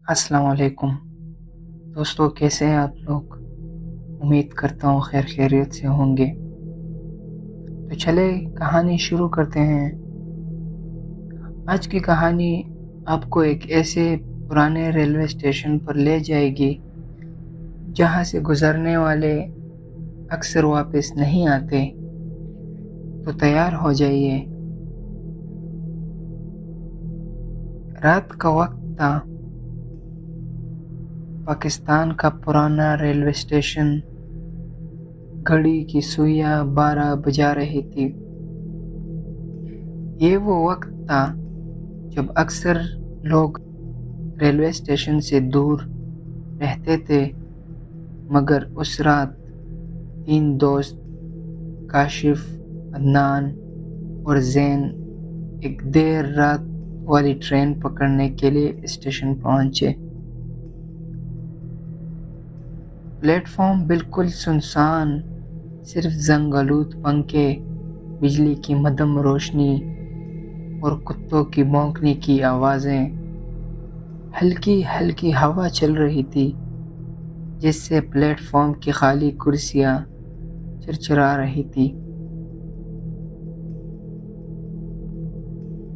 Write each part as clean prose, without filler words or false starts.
अस्सलाम वालेकुम। दोस्तों, कैसे हैं आप लोग? उम्मीद करता हूँ खैर खैरियत से होंगे। तो चले कहानी शुरू करते हैं। आज की कहानी आपको एक ऐसे पुराने रेलवे स्टेशन पर ले जाएगी जहाँ से गुजरने वाले अक्सर वापस नहीं आते। तो तैयार हो जाइए। रात का वक्त था। पाकिस्तान का पुराना रेलवे स्टेशन। घड़ी की सुइयां 12 बजा रही थी। ये वो वक्त था जब अक्सर लोग रेलवे स्टेशन से दूर रहते थे, मगर उस रात 3 दोस्त काशिफ, अदनान और ज़ैन एक देर रात वाली ट्रेन पकड़ने के लिए स्टेशन पहुंचे। प्लेटफॉर्म बिल्कुल सुनसान, सिर्फ जंगलूत पंखे, बिजली की मध्यम रोशनी और कुत्तों की भौंकने की आवाज़ें। हल्की हल्की हवा चल रही थी जिससे प्लेटफॉर्म की खाली कुर्सियां चिरचिरा रही थी।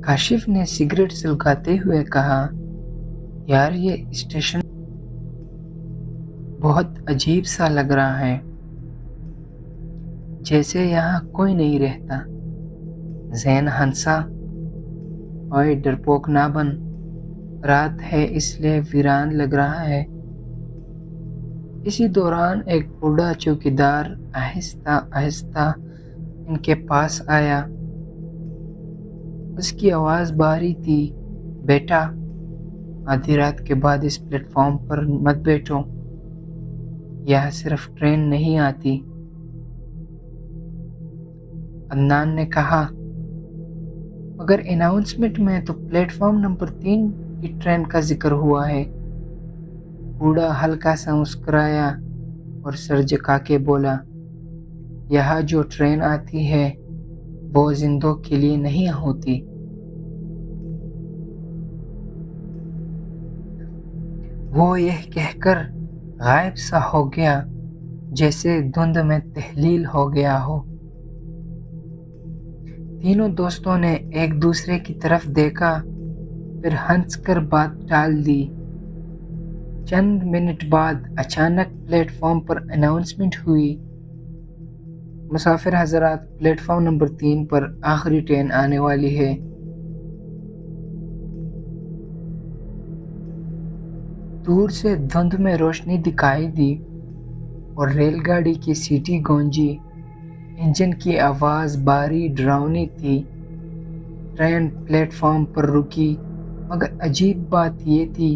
काशिफ ने सिगरेट सुलगाते हुए कहा, यार ये स्टेशन बहुत अजीब सा लग रहा है, जैसे यहाँ कोई नहीं रहता। ज़ैन हंसा, ओए डरपोक ना बन, रात है इसलिए वीरान लग रहा है। इसी दौरान एक बूढ़ा चौकीदार आहिस्ता आहिस्ता इनके पास आया। उसकी आवाज़ भारी थी, बेटा, आधी रात के बाद इस प्लेटफॉर्म पर मत बैठो, यहाँ सिर्फ ट्रेन नहीं आती। अदनान ने कहा, मगर अनाउंसमेंट में तो प्लेटफॉर्म नंबर 3 की ट्रेन का जिक्र हुआ है। बूढ़ा हल्का सा मुस्कुराया और सर झुका के बोला, यहाँ जो ट्रेन आती है वो जिंदों के लिए नहीं होती। वो यह कहकर गायब सा हो गया, जैसे धुंध में तहलील हो गया हो। तीनों दोस्तों ने एक दूसरे की तरफ देखा, फिर हंसकर बात टाल दी। चंद मिनट बाद अचानक प्लेटफॉर्म पर अनाउंसमेंट हुई, मुसाफिर हजरात, प्लेटफॉर्म नंबर 3 पर आखिरी ट्रेन आने वाली है। दूर से धुंध में रोशनी दिखाई दी और रेलगाड़ी की सीटी गूंजी। इंजन की आवाज़ भारी डरावनी थी। ट्रेन प्लेटफॉर्म पर रुकी, मगर अजीब बात ये थी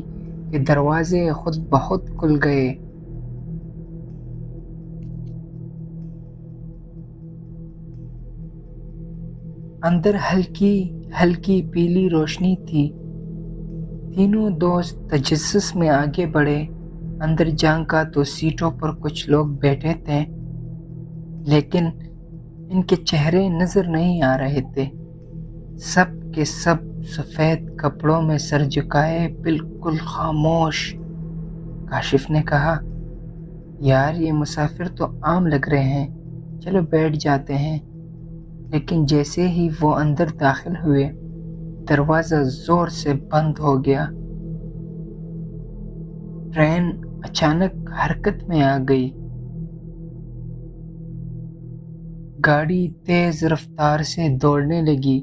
कि दरवाजे खुद बहुत खुल गए। अंदर हल्की हल्की पीली रोशनी थी। तीनों दोस्त तजस्सुस में आगे बढ़े। अंदर झांका तो सीटों पर कुछ लोग बैठे थे, लेकिन इनके चेहरे नजर नहीं आ रहे थे। सब के सब सफेद कपड़ों में सर झुकाए, बिल्कुल खामोश। काशिफ ने कहा, यार ये मुसाफिर तो आम लग रहे हैं, चलो बैठ जाते हैं। लेकिन जैसे ही वो अंदर दाखिल हुए, दरवाजा जोर से बंद हो गया। ट्रेन अचानक हरकत में आ गई। गाड़ी तेज रफ्तार से दौड़ने लगी।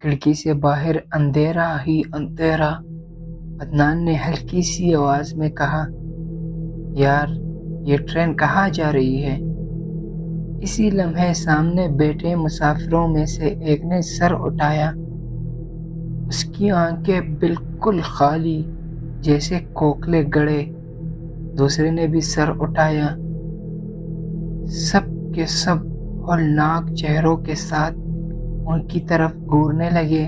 खिड़की से बाहर अंधेरा ही अंधेरा। अदनान ने हल्की सी आवाज में कहा, यार ये ट्रेन कहाँ जा रही है? इसी लम्हे सामने बैठे मुसाफिरों में से एक ने सर उठाया। उसकी आंखें बिल्कुल खाली, जैसे कोकले गड़े। दूसरे ने भी सर उठाया। सब के सब हौलनाक चेहरों के साथ उनकी तरफ घूरने लगे।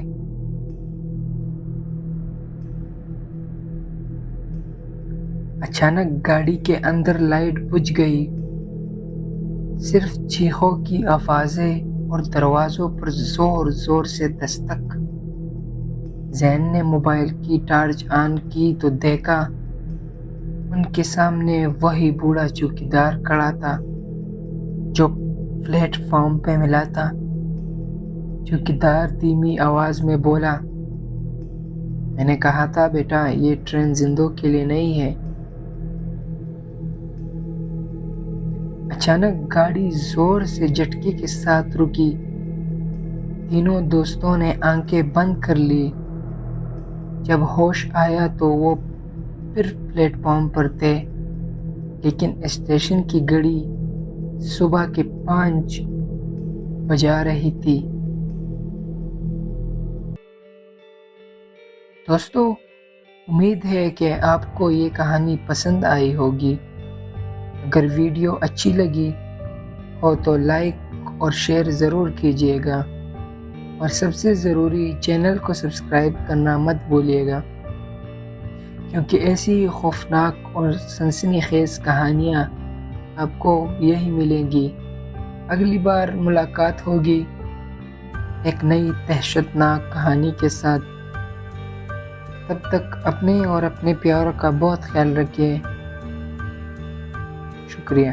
अचानक गाड़ी के अंदर लाइट बुझ गई। सिर्फ चीखों की आवाजें और दरवाजों पर जोर जोर से दस्तक। زین نے موبائل کی ٹارچ آن کی تو دیکھا ان کے سامنے وہی بوڑھا چوکیدار کھڑا تھا جو پلیٹ فارم پہ ملا تھا۔ چوکیدار دھیمی آواز میں بولا، میں نے کہا تھا بیٹا یہ ٹرین زندوں کے لیے نہیں ہے۔ اچانک گاڑی زور سے جھٹکے کے ساتھ رکی۔ تینوں دوستوں نے آنکھیں بند کر لی۔ جب ہوش آیا تو وہ پھر پلیٹ فارم پر تھے، لیکن اسٹیشن کی گھڑی صبح کے 5 بجا رہی تھی۔ دوستو، امید ہے کہ آپ کو یہ کہانی پسند آئی ہوگی۔ اگر ویڈیو اچھی لگی ہو تو لائک اور شیئر ضرور کیجیے گا، اور سب سے ضروری چینل کو سبسکرائب کرنا مت بھولیے گا، کیونکہ ایسی خوفناک اور سنسنی خیز کہانیاں آپ کو یہی ملیں گی۔ اگلی بار ملاقات ہوگی ایک نئی دہشتناک کہانی کے ساتھ۔ تب تک اپنے اور اپنے پیاروں کا بہت خیال رکھیے۔ شکریہ۔